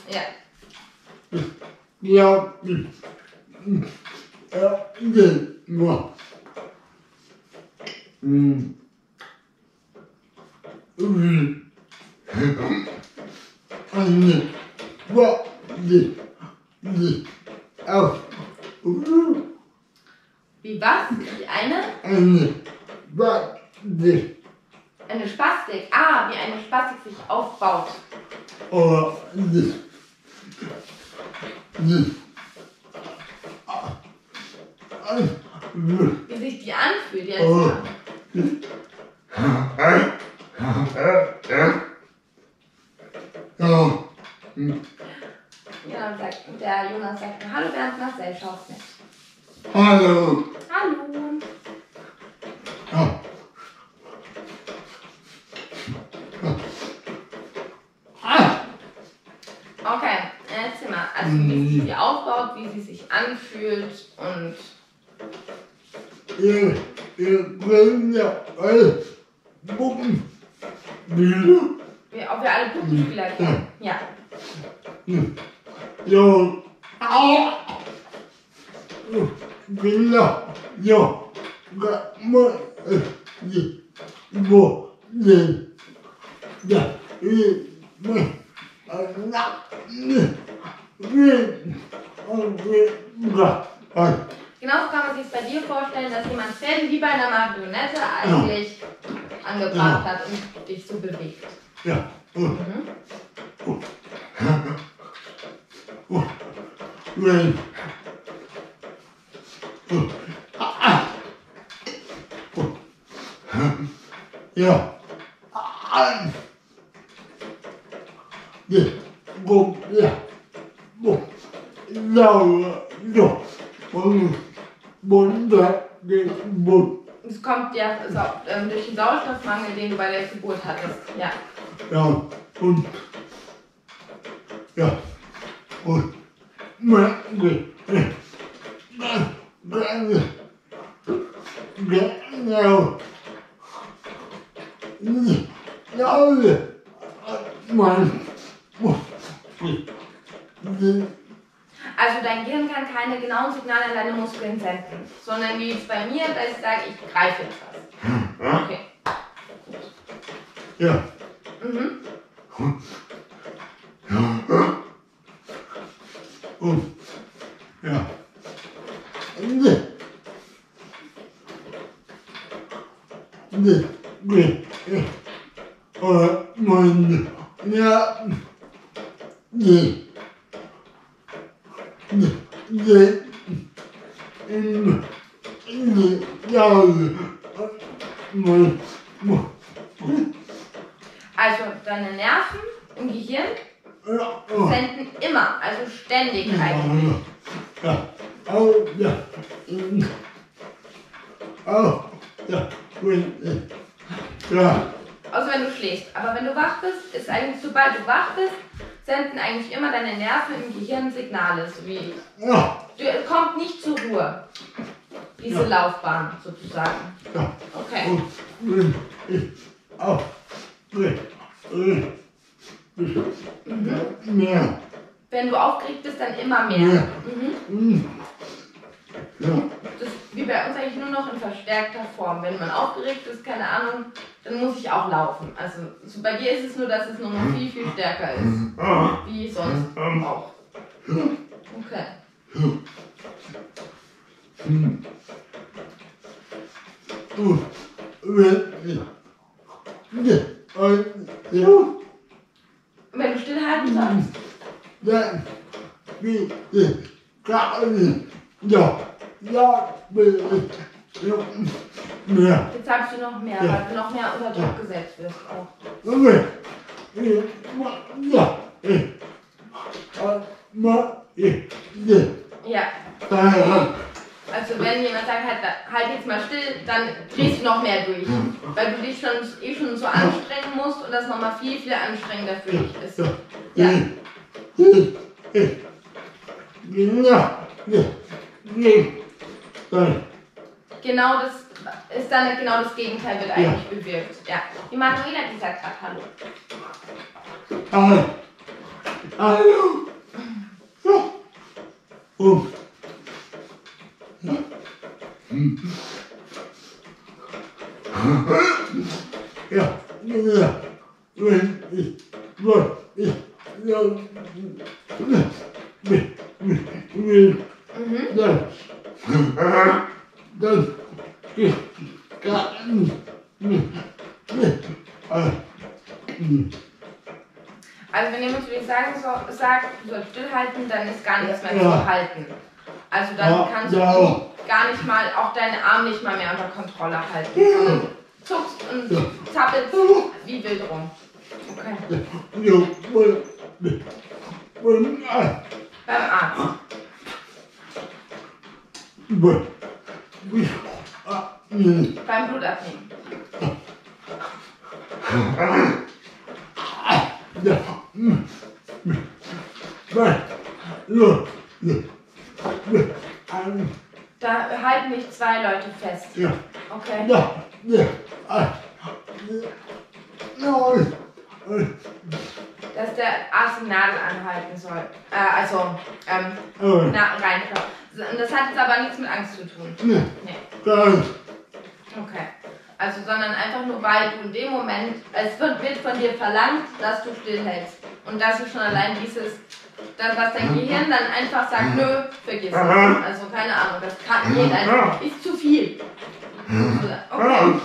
Ja. Ja. Wie was? Wie eine? Eine Spastik. Ah, wie eine Spastik sich aufbaut. Wie sich die anfühlt jetzt. Ja, der Jonas sagt, hallo Bernd, Marcel, schaut mit. Hallo. Hallo. Okay, erzähl mal, also wie sie sich aufbaut, wie sie sich anfühlt und... Wir können ja alle Puppen. Ob wir alle Puppenspieler kennen? Ja. Ja. Genau. Ja. Genauso kann man sich bei dir vorstellen, dass jemand Fäden wie bei einer Marionette eigentlich angebracht hat und dich so bewegt. Ja. Ja. Es kommt ja durch den Sauerstoffmangel, den du bei der Geburt hattest. Ja. Ja, und Also dein Gehirn kann keine genauen Signale an deine Muskeln senden, sondern wie jetzt bei mir, dass ich sage, ich greife jetzt was. Okay. Ja. Mhm. Ja. Also deine Nerven im Gehirn senden immer, also ständig eigentlich. Ja. Außer wenn du schläfst. Aber wenn du wach bist, ist eigentlich, sobald du wach bist, senden eigentlich immer deine Nerven im Gehirn Signale. So wie es kommt nicht zur Ruhe. Diese Laufbahn sozusagen. Okay. Mehr. Wenn du aufgeregt bist, dann immer mehr. Das ist wie bei uns eigentlich nur noch in verstärkter Form. Wenn man aufgeregt ist, keine Ahnung, dann muss ich auch laufen. Also so bei dir ist es nur, dass es nur noch viel, viel stärker ist. Wie sonst auch. Okay. Wenn du stillhalten sollst. Jetzt hast du noch mehr, weil du noch mehr unter Druck gesetzt wirst auch. Ja. Also wenn jemand sagt, halt jetzt mal still, dann drehst du noch mehr durch. Weil du dich schon so anstrengen musst und das nochmal viel, viel anstrengender für dich ist. Ja. Genau das ist dann genau das Gegenteil, wird eigentlich bewirkt. Ja. Die Manuela, die sagt gerade Hallo. Hallo. Ja. Und. Ja. Ja. Ja. Wenn ich. Ja. Dann ist gar nicht. Also wenn jemand zu dir sagt, du sollst stillhalten, dann ist gar nichts mehr zu halten. Also dann kannst du gar nicht mal, auch deine Arme nicht mal mehr unter Kontrolle halten, sondern zuckst und zappelst wie wild rum. Okay. Beim Arzt. Beim Blutabnehmen. Da halten dich 2 Leute fest. Ja. Okay. Dass der Arzt die Nadel anhalten soll. Rein. Das hat jetzt aber nichts mit Angst zu tun. Nee. Okay. Also, sondern einfach nur, weil du in dem Moment, es wird von dir verlangt, dass du stillhältst. Und das ist schon allein was dein Gehirn dann einfach sagt, nö, vergiss es. Also, keine Ahnung, das geht einfach nicht. Ist zu viel. Okay.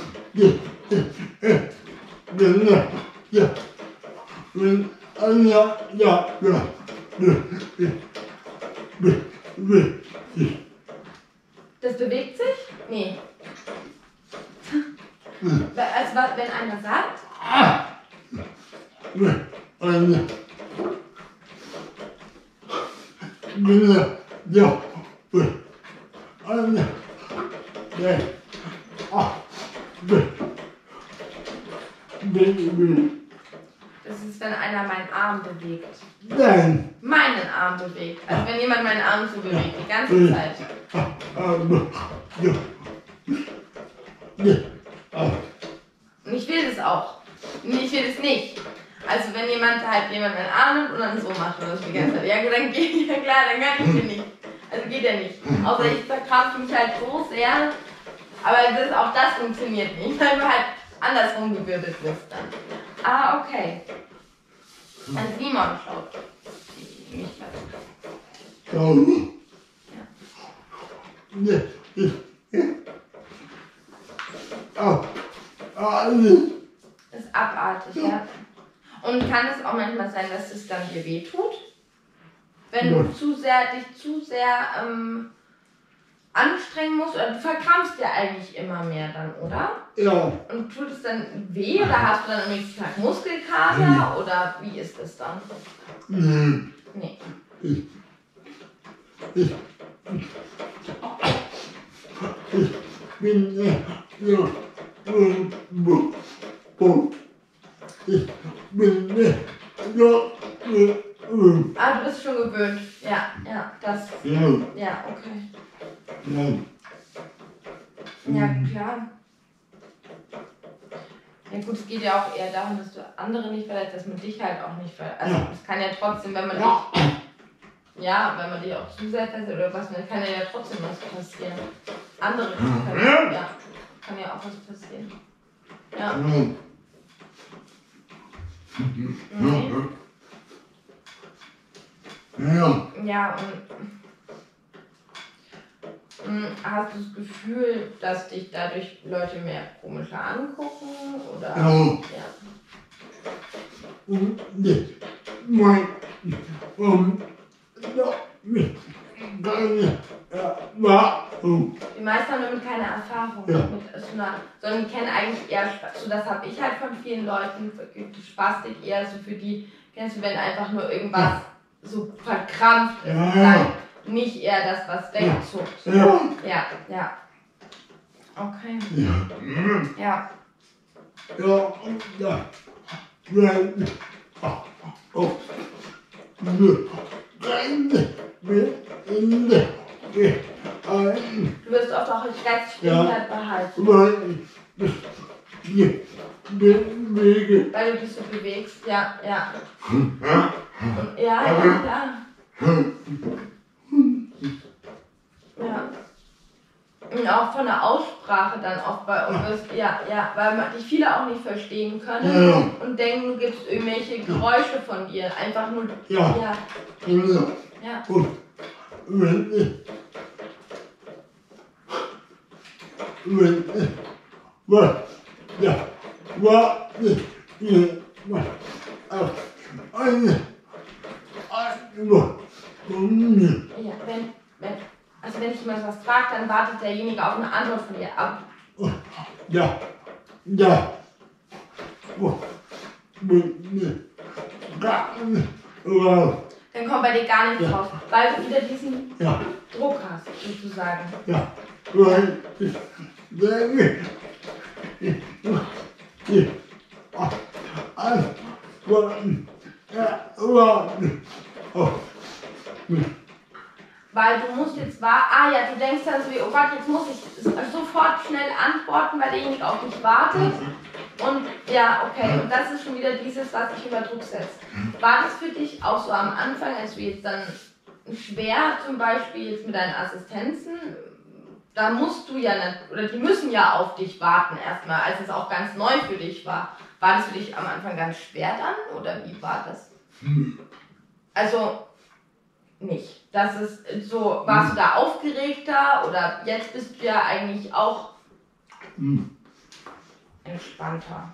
Das bewegt sich? Nee. Also, wenn einer sagt? Das ist, wenn einer meinen Arm bewegt. Nein. Meinen Arm bewegt. Also wenn jemand meinen Arm so bewegt, die ganze Zeit. Und ich will das auch. Und ich will das nicht. Also wenn jemand meinen Arm nimmt und dann so macht oder das die ganze Zeit. Ja, dann geht ja klar, dann kann ich den nicht. Also geht er nicht. Außer ich verkrampfe mich halt so sehr. Aber auch das funktioniert nicht, weil du halt andersrum gewirbelt wirst dann. Ah, okay. An Simon schaut. Mich ist abartig, ja. Und kann es auch manchmal sein, dass es dann dir wehtut? Wenn du dich zu sehr anstrengen musst, oder du verkrampfst ja eigentlich immer mehr dann, oder? Ja. Und tut es dann weh oder hast du dann am nächsten Tag Muskelkater oder wie ist es dann? Nee. Ich bin Du bist schon gewöhnt. Ja, ja, okay. Ja, klar. Ja gut, es geht ja auch eher darum, dass du andere nicht verletzt, dass man dich halt auch nicht verletzt. Also es kann ja trotzdem, wenn man dich auch zu sehr fesselt oder was, dann kann ja trotzdem was passieren. Andere können, kann ja auch was passieren. Ja. Nee. Ja, und hast du das Gefühl, dass dich dadurch Leute mehr komischer angucken? Oder? Ja. Die meisten haben damit keine Erfahrung sondern die kennen eigentlich eher, so das habe ich halt von vielen Leuten, Spastik eher so für die, kennst du, wenn einfach nur irgendwas so verkrampft ist, dann nicht eher das, was wegzuckt. Ja. Okay. Ja. Du wirst oft auch als Rechtständigkeit behalten. Weil du dich so bewegst, ja. Und, ja, klar. Ja. Und auch von der Aussprache dann oft bei uns, weil die viele auch nicht verstehen können und denken, du gibst irgendwelche Geräusche von dir. Einfach nur. Ja. Und wenn ich was eine Antwort von mir. Ja, wenn ich jemand was fragt, dann wartet derjenige auf eine Antwort von dir ab. Ja. Dann kommt bei dir gar nichts raus, weil du wieder diesen Druck hast, sozusagen. Ja, weil ich denke, Weil du musst jetzt du denkst dann so, oh Gott, jetzt muss ich sofort schnell antworten, weil derjenige auf mich wartet. Und okay, und das ist schon wieder dieses, was dich unter Druck setzt. War das für dich auch so am Anfang, als du jetzt dann schwer, zum Beispiel jetzt mit deinen Assistenzen, da musst du ja nicht, oder die müssen ja auf dich warten erstmal, als es auch ganz neu für dich war. War das für dich am Anfang ganz schwer dann, oder wie war das? Also, nicht. Das ist so, warst du da aufgeregter, oder jetzt bist du ja eigentlich auch entspannter.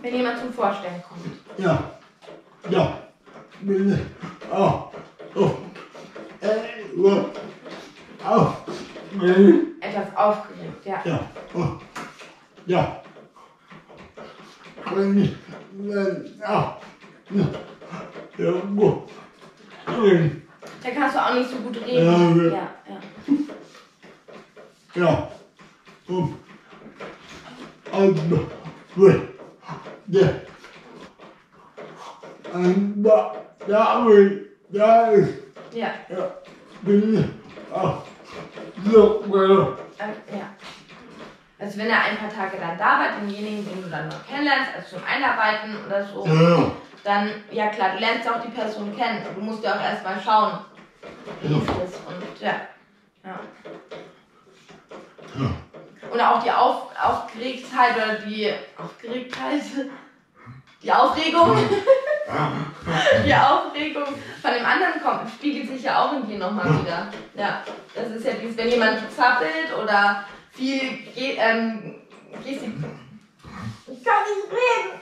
Wenn jemand zum Vorstellen kommt. Ja, bin ich auch. Etwas aufgeregt, ja. Ja. Wenn ich dann auch irgendwo bin. Da kannst du auch nicht so gut reden. Ja. Und also, da ist. Ja. Bin ich auch so Also wenn er ein paar Tage dann da war, denjenigen, den du dann noch kennenlernst, also zum Einarbeiten oder so, dann, ja klar, du lernst auch die Person kennen. Du musst ja auch erstmal schauen, wie es ist. Und Und auch die Aufgeregtheit oder die Aufregung, die Aufregung von dem anderen kommt, spiegelt sich ja auch in dir nochmal wieder. Ja, das ist ja dieses, wenn jemand zappelt oder viel Gestik. Ich kann nicht reden.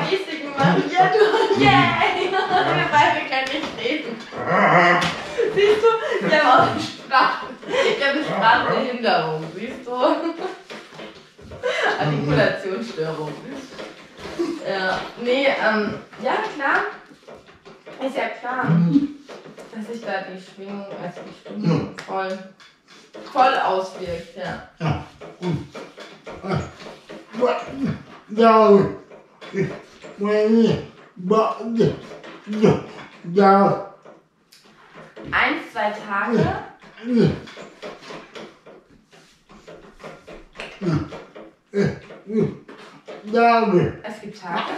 Gestiken machen. Ja, du. Yeah. Wir beide können nicht reden. Siehst du? Ich habe auch eine Sprachbehinderung. Siehst du? Artikulationsstörung. Ja klar. Ist ja klar, dass sich da die Schwingung, also die Stimmung voll auswirkt, ja. Ein, zwei Tage. Es gibt Tage.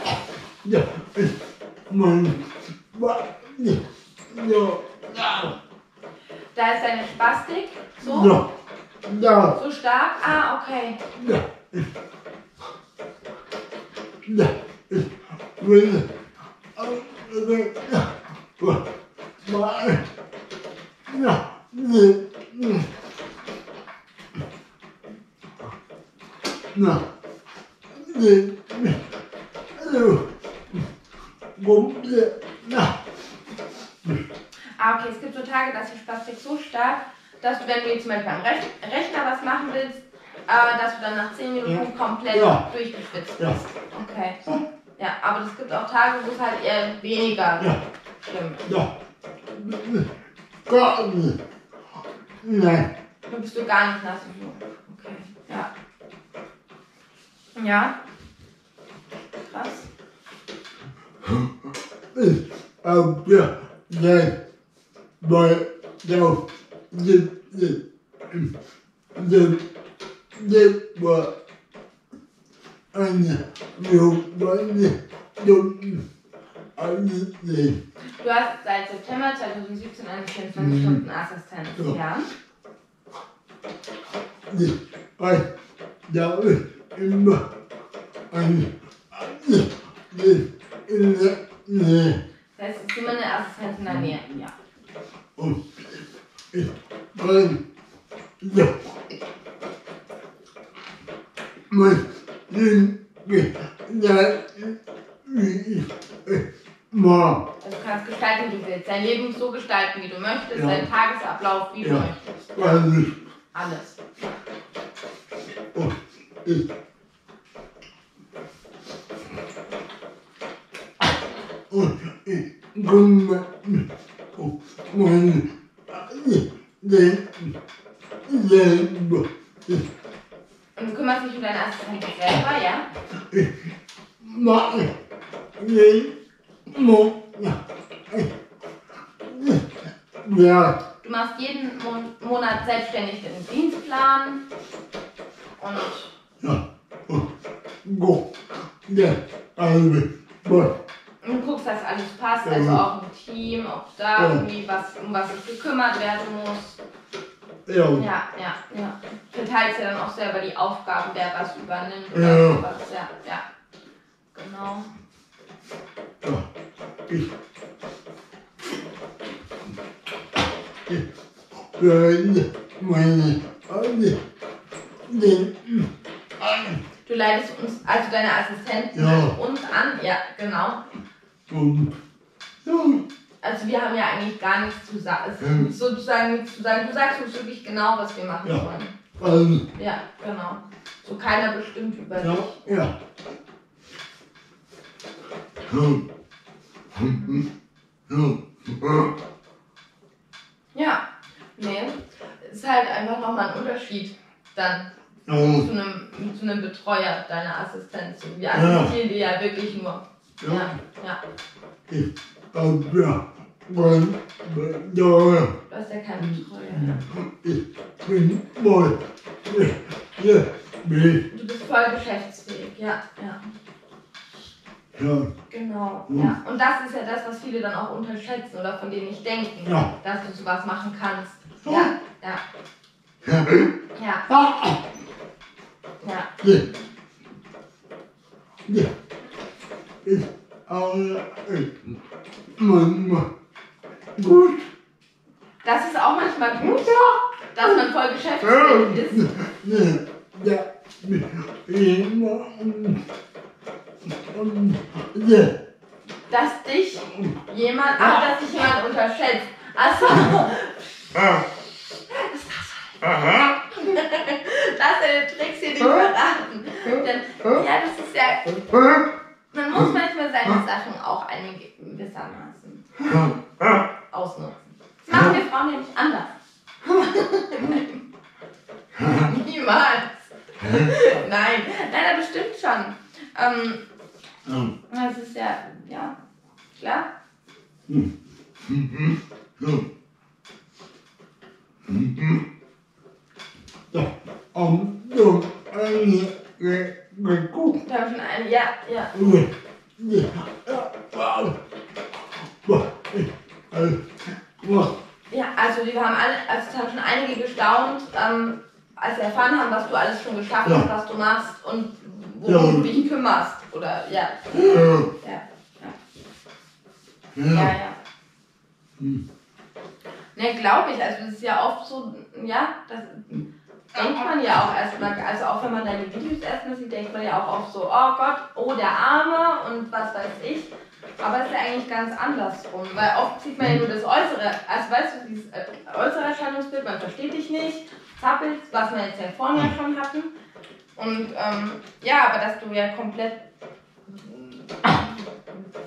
Da ist deine Spastik so? So stark? Ah, okay. Okay, es gibt so Tage, dass die Spastik so stark, dass du, wenn du jetzt zum Beispiel am Rechner was machen willst, dass du dann nach 10 Minuten komplett durchgeschwitzt bist. Okay. Ja, aber es gibt auch Tage, wo es halt eher weniger schlimm ist. Gar nicht. Nein. Da bist du gar nicht nass. Okay. Ja. Krass. Ich habe gesagt, weil das war eine globale Stunden angesehen. Du hast seit September 2017 eine 24-Stunden-Assistenz, ja? Ich weiß, da ist immer eine in der Nähe. Das heißt, es ist immer eine Assistenz in der Nähe, ja. Und ich weiß, ja, mein Leben gestalten, wie ich es mag. Also du kannst gestalten, wie du willst. Dein Leben so gestalten, wie du möchtest, Ja. deinen Tagesablauf, wie du Ja. möchtest. Alles. Alles. Und ich komme auf meine selber. Und du kümmerst dich um deine Assistentin selber, ja? Ich mache jeden Monat. Ja, Du machst jeden Monat selbstständig den Dienstplan und ja, und go, ja, also, was, du guckst, dass alles passt, also Ja. auch im Team, ob da Ja. irgendwie um was sich gekümmert werden muss. ja, Ja. Verteilst ja dann auch selber die Aufgaben, wer was übernimmt Ja. oder sowas. Ja. Genau. ja, ich werde meine alle den an Du leitest uns, also deine Assistenten Ja. uns an, ja, genau. und ja, Also wir haben ja eigentlich gar nichts zu sagen, sozusagen nichts zu sagen. Du sagst uns wirklich genau, was wir machen Ja. sollen. also, Ja, genau. So keiner bestimmt über ja, dich. ja. Ja, nee. Ist halt einfach nochmal ein Unterschied dann zu einem Betreuer deiner Assistenz. Wir assistieren dir ja wirklich nur. Ja. Ich habe ja mein Betreuer. Du hast ja keinen Betreuer. Ich bin voll. Ja, Du bist voll geschäftsfähig, ja. Genau, ja. Und das ist ja das, was viele dann auch unterschätzen oder von denen nicht denken, Ja. dass du sowas machen kannst. Ja. Ja. Ist aber manchmal gut. Das ist auch manchmal gut, dass man voll geschäftsfähig ist. Ja, Dass dich jemand, dass dich jemand unterschätzt. Achso. Lass deine Tricks hier nicht verraten. Denn, ja, das ist ja. Man muss manchmal seine Sachen auch gewissermaßen ausnutzen. Das machen wir Frauen nämlich anders. Niemals. Nein, das bestimmt schon. Das ist ja, klar. Geguckt. Da schon eine, ja. Ja, also wir haben alle, also es haben schon einige gestaunt, als sie erfahren haben, was du alles schon geschafft hast, was du machst und worum du dich kümmerst. Oder ja. Ne, glaube ich. Also das ist ja oft so, das denkt man ja auch erstmal, also auch wenn man deine Videos erstmal sieht, denkt man ja auch oft so, oh Gott, oh der Arme und was weiß ich. Aber es ist ja eigentlich ganz andersrum, weil oft sieht man ja nur das Äußere, also weißt du, dieses äußere Erscheinungsbild, man versteht dich nicht, zappelst, was wir jetzt ja vorhin ja schon hatten. Und aber dass du ja komplett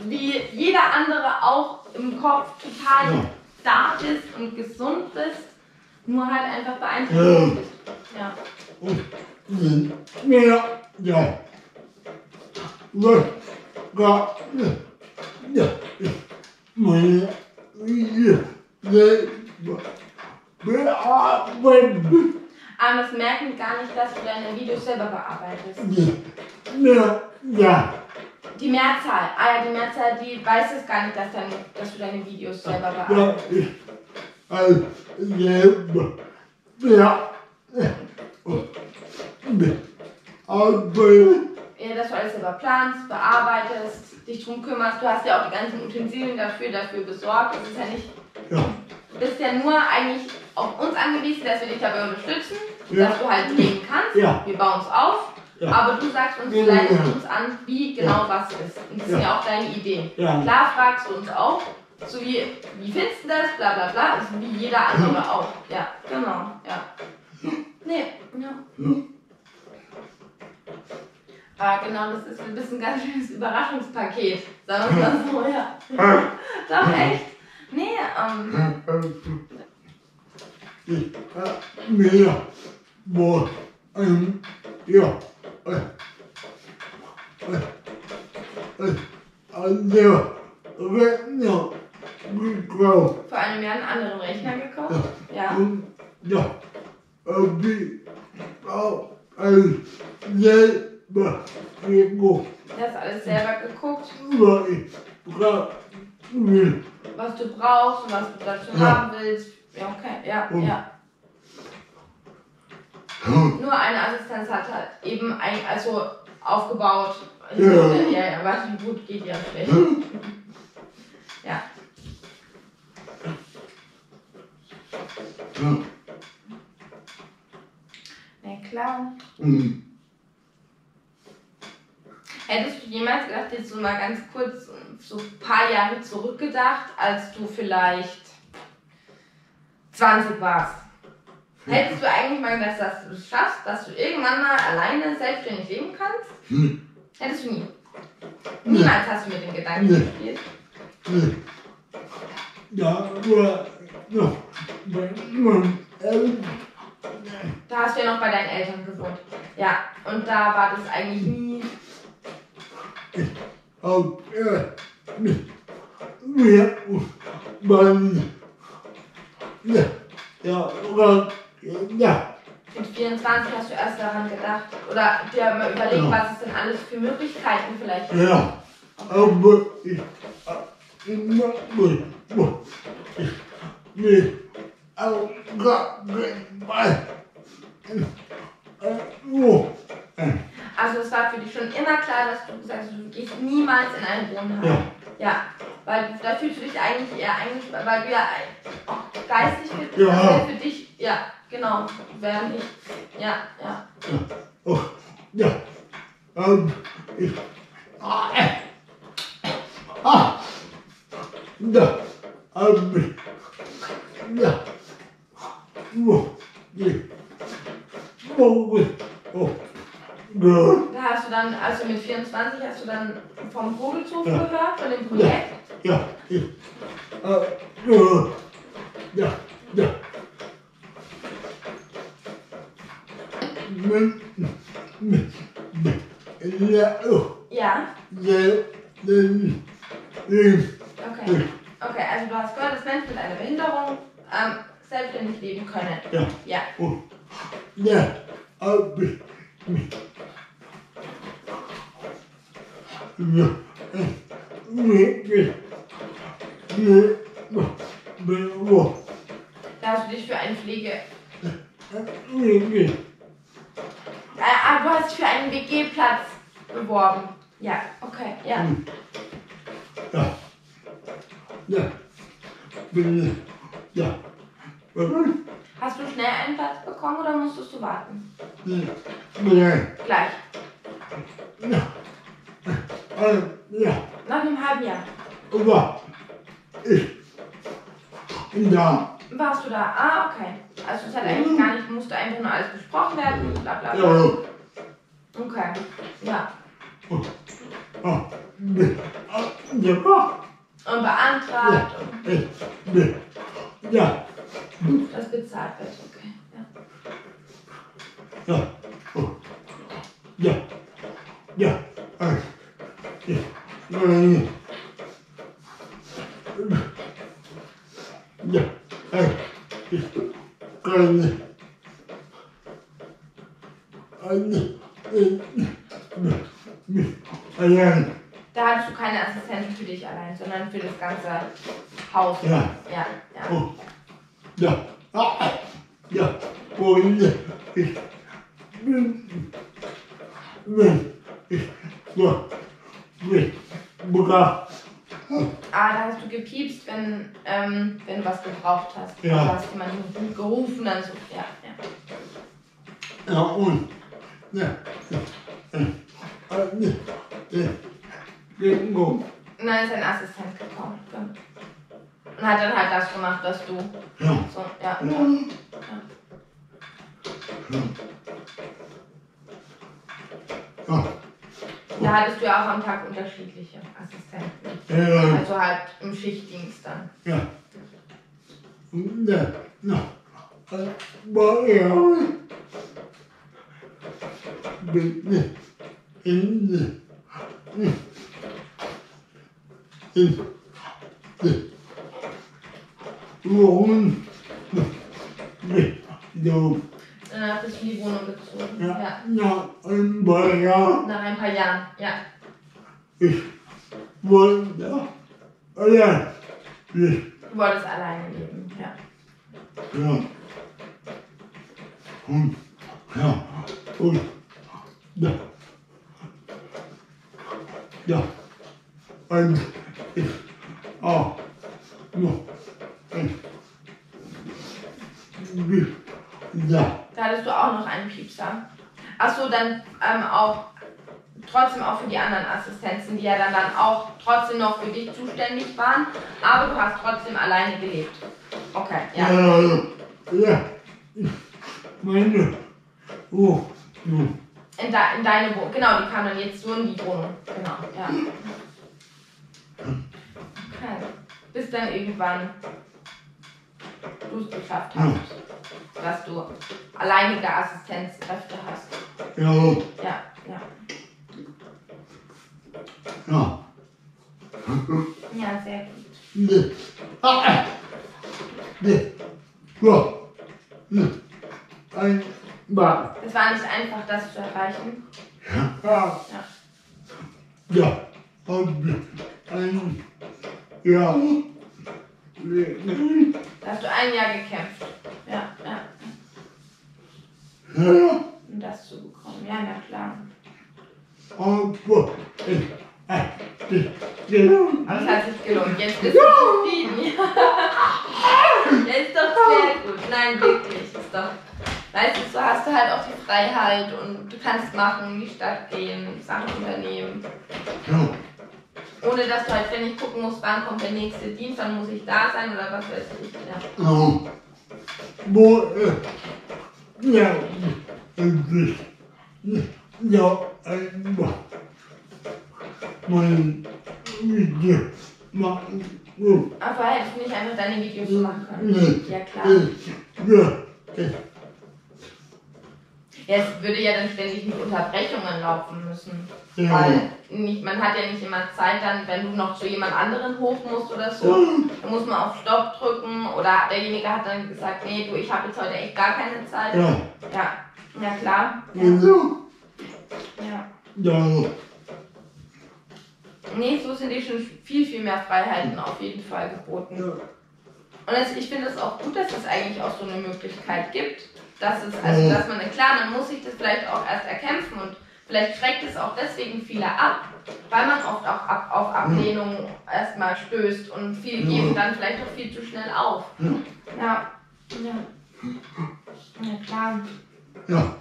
wie jeder andere auch im Kopf total da bist und gesund bist, nur halt einfach beeinträchtigt bist. meine Videos selber bearbeiten. Aber das merken gar nicht, dass du deine Videos selber bearbeitest. Ja. Die Mehrzahl. Ah ja, die Mehrzahl, die weiß es gar nicht, dass du deine Videos selber bearbeitest. Ja, ich als selber bearbeiten. Ja, dass du alles selber planst, bearbeitest, dich drum kümmerst. Du hast ja auch die ganzen Utensilien dafür besorgt. Das ist ja nicht. Ja. Du bist ja nur eigentlich auf uns angewiesen, dass wir dich dabei unterstützen, Ja. dass du halt drehen kannst. Ja. Wir bauen es auf. Ja. Aber du sagst uns, du leitest uns an, wie genau was ist. Und das sind ja auch deine Ideen. Ja. Klar fragst du uns auch, so wie findest du das, bla bla bla, ist wie jeder andere auch. Ja, genau, ja. Nee, ja. Ah, genau, das ist ein bisschen ein ganz schönes Überraschungspaket. Sagen wir mal so, ja. Doch, echt? Nee, Ich mir wohl ja. Also, Rechner gekauft. vor allem, wir haben einen anderen Rechner gekauft. Ja. Und ja, wie auch alles selber geguckt, Du hast alles selber geguckt, was ich brauchen will. was du brauchst und was du dazu Ja. haben willst. Ja, okay, ja, Und- ja. Nur eine Assistenz hat halt eben also aufgebaut. Ja, warte, gut, geht ja schlecht. Ja. Ja. Na klar. Mhm. Hättest du jemals gedacht, jetzt so mal ganz kurz, so ein paar Jahre zurückgedacht, als du vielleicht 20 warst? Hättest du eigentlich mal gedacht, dass du es schaffst, dass du irgendwann mal alleine selbstständig leben kannst? Hättest du nie. Niemals hast du mit den Gedanken Nee. gespielt. Ja, nur noch bei meinen Eltern. Da hast du ja noch bei deinen Eltern gewohnt. Ja, und da war das eigentlich nie. Auch wir waren ja, Mit 24 hast du erst daran gedacht. Oder dir mal überlegt, Ja. was es denn alles für Möglichkeiten vielleicht gibt. ja, aber ich immer mir auch gerade mal Also es war für dich schon immer klar, dass du gesagt hast, du gehst niemals in ein Wohnheim. Ja. Ja, weil da fühlst du dich eigentlich eher, weil du ja auch geistig bist, Ja. das wäre für dich, ja, genau, wäre nicht, ja, ja. Oh, ja, ich da, ja, Da hast du dann, also mit 24 hast du dann vom Vogelzug Ja. gehört, von dem Projekt. ja, ja. Ja, Ja, okay. Okay, also du hast gehört, dass Menschen mit einer Behinderung selbstständig leben können. ja. Ja. Ja, Da hast du dich für eine Pflege. Du hast dich für einen WG-Platz beworben. Ja, okay, ja. Hast du schnell einen Platz bekommen oder musstest du warten? Gleich. Nach einem halben Jahr. Warst du da? Ah, okay. Also es hat eigentlich gar nicht, musste einfach nur alles besprochen werden, bla bla bla. Okay. Ja. Und beantragt und das bezahlt wird. Okay. Ja. allein. Da hattest du keine Assistentin für dich allein, sondern für das ganze Haus. Ja. Ja, ja. Oh. Ja. Ja. Und ich bin, wenn ich so sogar. Ah, da hast du gepiepst, wenn du was gebraucht hast. Ja. Du hast jemanden gerufen, dann so. Ja, ja. Ja, und irgendwo. Und dann ist ein Assistent gekommen. Und hat dann halt das gemacht, was du. Ja. So, ja. Ja. Da hattest du ja auch am Tag unterschiedliche Assistenten. Ja. Also halt im Schichtdienst dann. Ja. Ja. Aber ja. Bin in Wohnung. So. Danach bist du in die Wohnung gezogen. Ja. Nach ein paar Jahren. Nach ein paar Jahren, ja. Ich wollte allein. Du wolltest alleine leben, ja. Ja. Und ja. Und ja. Ja. Und ich auch noch ein ja. Da hattest du auch noch einen Piepser. Achso, dann auch trotzdem auch für die anderen Assistenzen, die ja dann auch trotzdem noch für dich zuständig waren, aber du hast trotzdem alleine gelebt. Okay, ja. Ja. Meine Wohnung. In deine Wohnung, genau, die kam dann jetzt so in die Wohnung. Genau, ja. Okay. Bis dann irgendwann du es geschafft hast, dass du alleinige Assistenzkräfte hast. Ja. Ja, ja. Ja. Ja, sehr gut. Ne. Ne. Ja. Ne. Ein Bad. Es war nicht einfach, das zu erreichen. Ja. Ja. Ja. Und ein Jahr. Da hast du ein Jahr gekämpft. Ja, ja. Ja. Um das zu bekommen. Ja, na klar. Aber Aber es hat sich gelohnt. Jetzt bist du zufrieden. Ja, ist doch sehr gut. Nein, wirklich. Ist doch. Weißt du, so hast du halt auch die Freiheit und du kannst machen, in die Stadt gehen, Sachen unternehmen. Ja. Ohne dass du halt ständig gucken musst, wann kommt der nächste Dienst, dann muss ich da sein oder was weiß ich. Ja. Ja. Wo ja. Endlich. Ja. Einmal. Mein Video machen. Aber hättest du nicht einfach deine Videos machen können? Nee. Ja, klar. Ja. Ja, es würde ja dann ständig mit Unterbrechungen laufen müssen. Ja. Weil man hat ja nicht immer Zeit dann, wenn du noch zu jemand anderen hoch musst oder so. Dann muss man auf Stopp drücken oder derjenige hat dann gesagt, nee, du, ich habe jetzt heute echt gar keine Zeit. Ja. Ja, ja klar. Ja. Ja. Ja. Nee, so sind dir schon viel, viel mehr Freiheiten auf jeden Fall geboten. Ja. Und ich finde es auch gut, dass es eigentlich auch so eine Möglichkeit gibt. Dass es, also dass man, klar, man muss sich das vielleicht auch erst erkämpfen und vielleicht schreckt es auch deswegen viele ab, weil man oft auch auf Ablehnung erstmal stößt und viele geben dann vielleicht auch viel zu schnell auf. Ja. Ja. Ja, klar. Ja.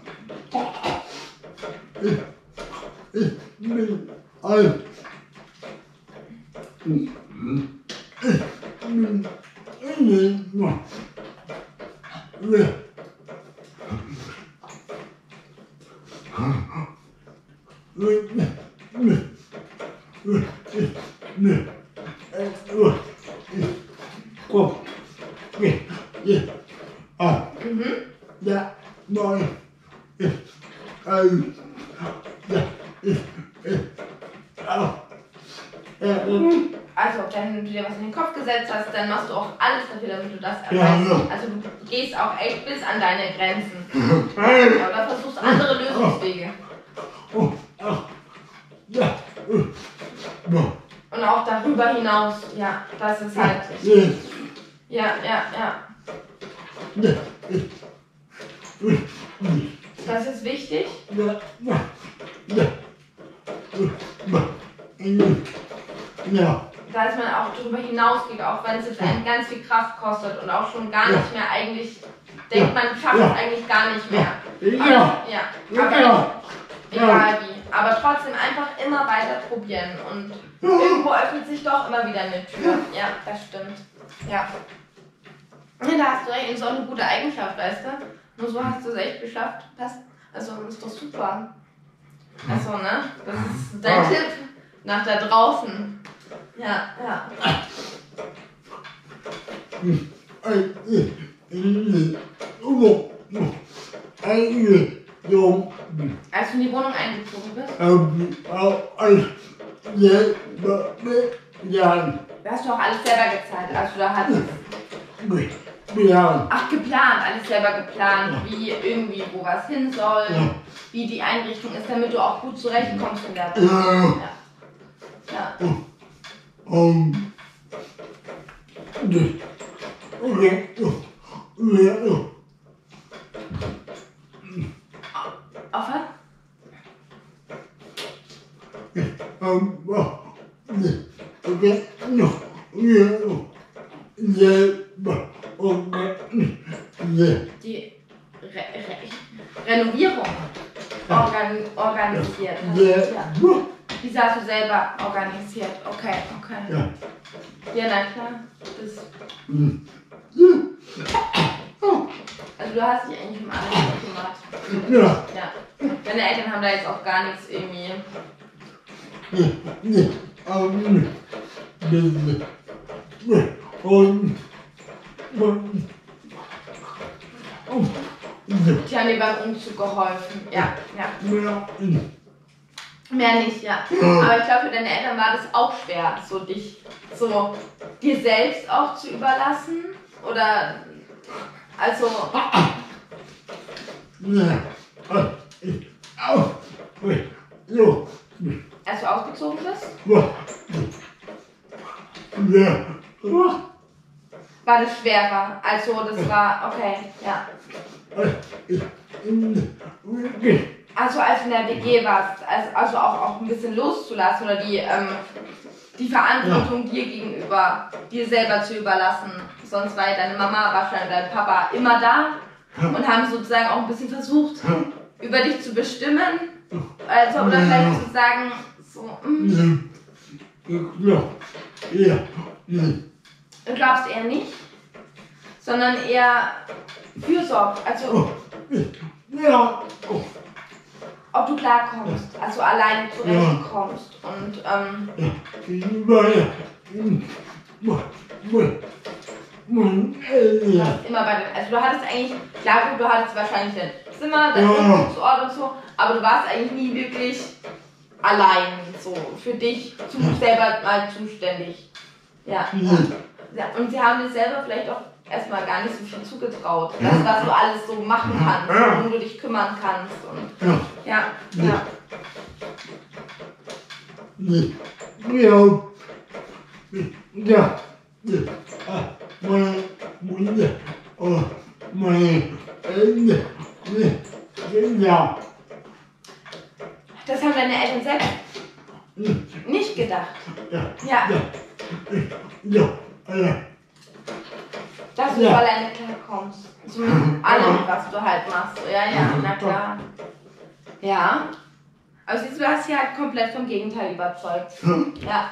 Ich bin alt. Ich bin ja, nein, ja, also wenn du dir was in den Kopf gesetzt hast, dann machst du auch alles dafür, damit du das erreichst. Ja. Also du gehst auch echt bis an deine Grenzen. Oder versuchst andere Lösungswege. Ja. Und auch darüber hinaus, ja, das ist halt. Ja. Das ist wichtig. Ja. Dass man auch darüber hinausgeht, auch wenn es jetzt einen ganz viel Kraft kostet und auch schon gar nicht mehr eigentlich denkt, man schafft es eigentlich gar nicht mehr. Aber egal wie. Aber trotzdem einfach immer weiter probieren und irgendwo öffnet sich doch immer wieder eine Tür. Ja, das stimmt. Ja. Da hast du recht, das ist auch eine gute Eigenschaft, weißt du? Nur so hast du es echt geschafft. Also, das ist doch super. Also, ne? Das ist dein Tipp nach da draußen. Ja. Als du in die Wohnung eingezogen bist? Da hast du auch alles selber gezahlt, also da hattest Ach, geplant, alles selber geplant, wie irgendwie wo was hin soll, wie die Einrichtung ist, damit du auch gut zurechtkommst in der Wohnung. Ja. Auf was? Die Renovierung organisiert. Diese hast du selber organisiert. Okay. Ja, na klar. Also du hast dich eigentlich um alles gekümmert. Ja. Deine Eltern haben da jetzt auch gar nichts irgendwie. Die haben dir beim Umzug geholfen. Ja. Mehr nicht, ja. Aber ich glaube, für deine Eltern war das auch schwer, so dich so dir selbst auch zu überlassen. Oder also. Als du ausgezogen bist? War das schwerer? Also das war, okay, ja. Also als du in der WG warst, also auch ein bisschen loszulassen oder die Verantwortung dir gegenüber, dir selber zu überlassen. Sonst war ja deine Mama, wahrscheinlich dein Papa immer da und haben sozusagen auch ein bisschen versucht, über dich zu bestimmen. Also, oder vielleicht zu sagen, so, Du glaubst eher nicht, sondern eher Fürsorge, also ob du klarkommst, also allein zurechtkommst und immer bei den, also du hattest eigentlich, klar gut, du hattest wahrscheinlich dein Zimmer, dein Rückzugsort und so, aber du warst eigentlich nie wirklich allein, so für dich selber mal zuständig. Ja. Und sie haben dir selber vielleicht auch erstmal gar nicht so viel zugetraut, was du alles so machen kannst, worum du dich kümmern kannst. Und, ja. Das haben deine Eltern selbst nicht gedacht. Dass du alleine klarkommst. So mit allem, was du halt machst. Ja, na klar. Ja. Aber siehst du, hast sie halt komplett vom Gegenteil überzeugt. Ja.